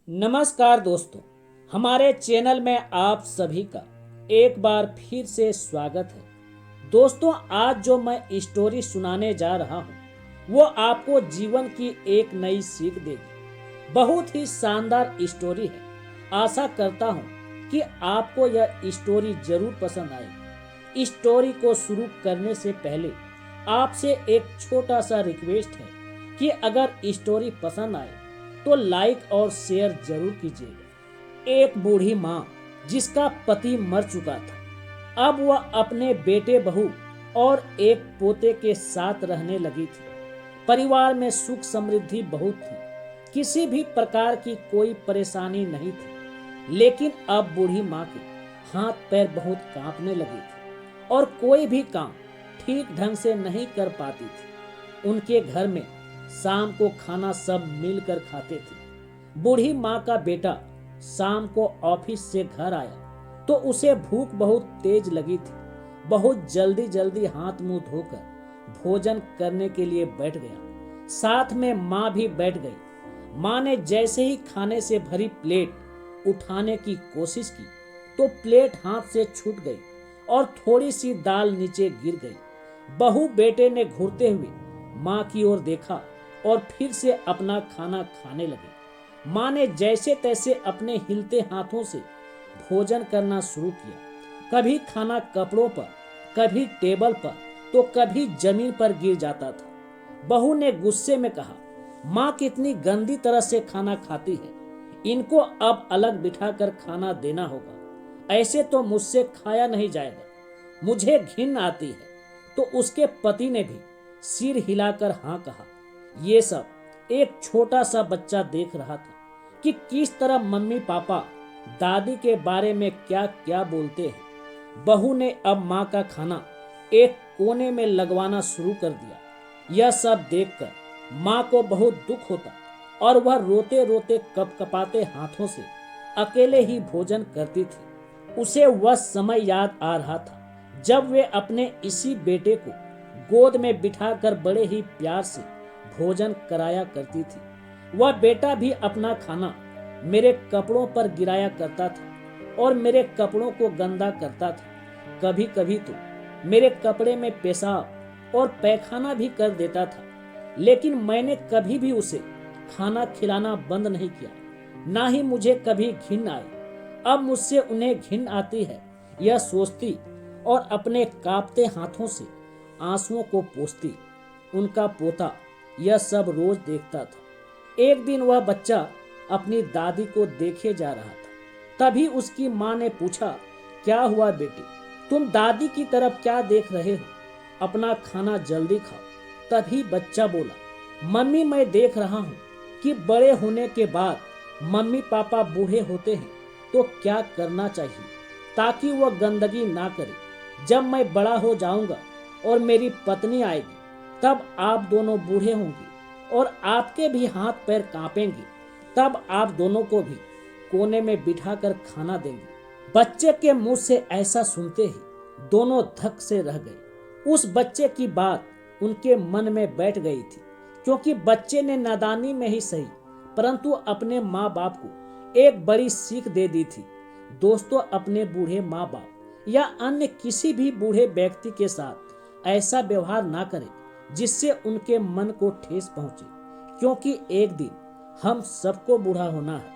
नमस्कार दोस्तों, हमारे चैनल में आप सभी का एक बार फिर से स्वागत है। दोस्तों, आज जो मैं स्टोरी सुनाने जा रहा हूँ वो आपको जीवन की एक नई सीख देगी। बहुत ही शानदार स्टोरी है। आशा करता हूँ कि आपको यह स्टोरी जरूर पसंद आएगी। स्टोरी को शुरू करने से पहले आपसे एक छोटा सा रिक्वेस्ट है कि अगर स्टोरी पसंद आए तो लाइक और शेयर जरूर कीजिएगा। एक बूढ़ी माँ जिसका पति मर चुका था, अब वह अपने बेटे बहू और एक पोते के साथ रहने लगी थी। परिवार में सुख समृद्धि बहुत थी, किसी भी प्रकार की कोई परेशानी नहीं थी। लेकिन अब बूढ़ी माँ के हाथ पैर बहुत कांपने लगी थी और कोई भी काम ठीक ढंग से नहीं कर पाती थी। उनके घर में शाम को खाना सब मिलकर खाते थे। बूढ़ी माँ का बेटा शाम को ऑफिस से घर आया तो उसे भूख बहुत तेज लगी थी। बहुत जल्दी जल्दी हाथ मुंह धोकर भोजन करने के लिए बैठ गया। साथ में माँ भी बैठ गई। माँ ने जैसे ही खाने से भरी प्लेट उठाने की कोशिश की तो प्लेट हाथ से छूट गई और थोड़ी सी दाल नीचे गिर गई। बहू बेटे ने घूरते हुए माँ की ओर देखा और फिर से अपना खाना खाने लगे। माँ ने जैसे तैसे अपने हिलते हाथों से भोजन करना शुरू किया। कभी खाना कपड़ों पर, कभी टेबल पर, तो कभी जमीन पर गिर जाता था। बहू ने गुस्से में कहा, माँ कितनी गंदी तरह से खाना खाती है, इनको अब अलग बिठाकर खाना देना होगा। ऐसे तो मुझसे खाया नहीं जाएगा, मुझे घिन आती है। तो उसके पति ने भी सिर हिलाकर हाँ कहा। ये सब एक छोटा सा बच्चा देख रहा था कि किस तरह मम्मी पापा दादी के बारे में क्या क्या बोलते हैं। बहू ने अब माँ का खाना एक कोने में लगवाना शुरू कर दिया। यह सब देखकर माँ को बहुत दुख होता और वह रोते रोते कपकपाते हाथों से अकेले ही भोजन करती थी। उसे वह समय याद आ रहा था जब वे अपने इसी बेटे को गोद में बिठाकर बड़े ही प्यार से भोजन कराया करती थी। वह बेटा भी अपना खाना मेरे कपड़ों पर गिराया करता था और मेरे कपड़ों को गंदा करता था। कभी कभी तो मेरे कपड़े में पेशाब और पैखाना भी कर देता था। लेकिन मैंने कभी भी उसे खाना खिलाना बंद नहीं किया। ना ही मुझे कभी घिन आई। अब मुझसे उन्हें घिन आती है यह सोचती और अपने कांपते हाथों से आंसुओं को पोंछती। उनका पोता यह सब रोज देखता था। एक दिन वह बच्चा अपनी दादी को देखे जा रहा था। तभी उसकी माँ ने पूछा, क्या हुआ बेटी, तुम दादी की तरफ क्या देख रहे हो? अपना खाना जल्दी खाओ। तभी बच्चा बोला, मम्मी मैं देख रहा हूँ कि बड़े होने के बाद मम्मी पापा बूढ़े होते हैं तो क्या करना चाहिए ताकि वह गंदगी ना करे। जब मैं बड़ा हो जाऊंगा और मेरी पत्नी आएगी तब आप दोनों बूढ़े होंगे और आपके भी हाथ पैर कांपेंगे। तब आप दोनों को भी कोने में बिठाकर खाना देंगे। बच्चे के मुंह से ऐसा सुनते ही दोनों धक से रह गए। उस बच्चे की बात उनके मन में बैठ गई थी, क्योंकि बच्चे ने नादानी में ही सही परंतु अपने माँ बाप को एक बड़ी सीख दे दी थी। दोस्तों, अपने बूढ़े माँ बाप या अन्य किसी भी बूढ़े व्यक्ति के साथ ऐसा व्यवहार ना करें जिससे उनके मन को ठेस पहुंचे, क्योंकि एक दिन हम सबको बूढ़ा होना है।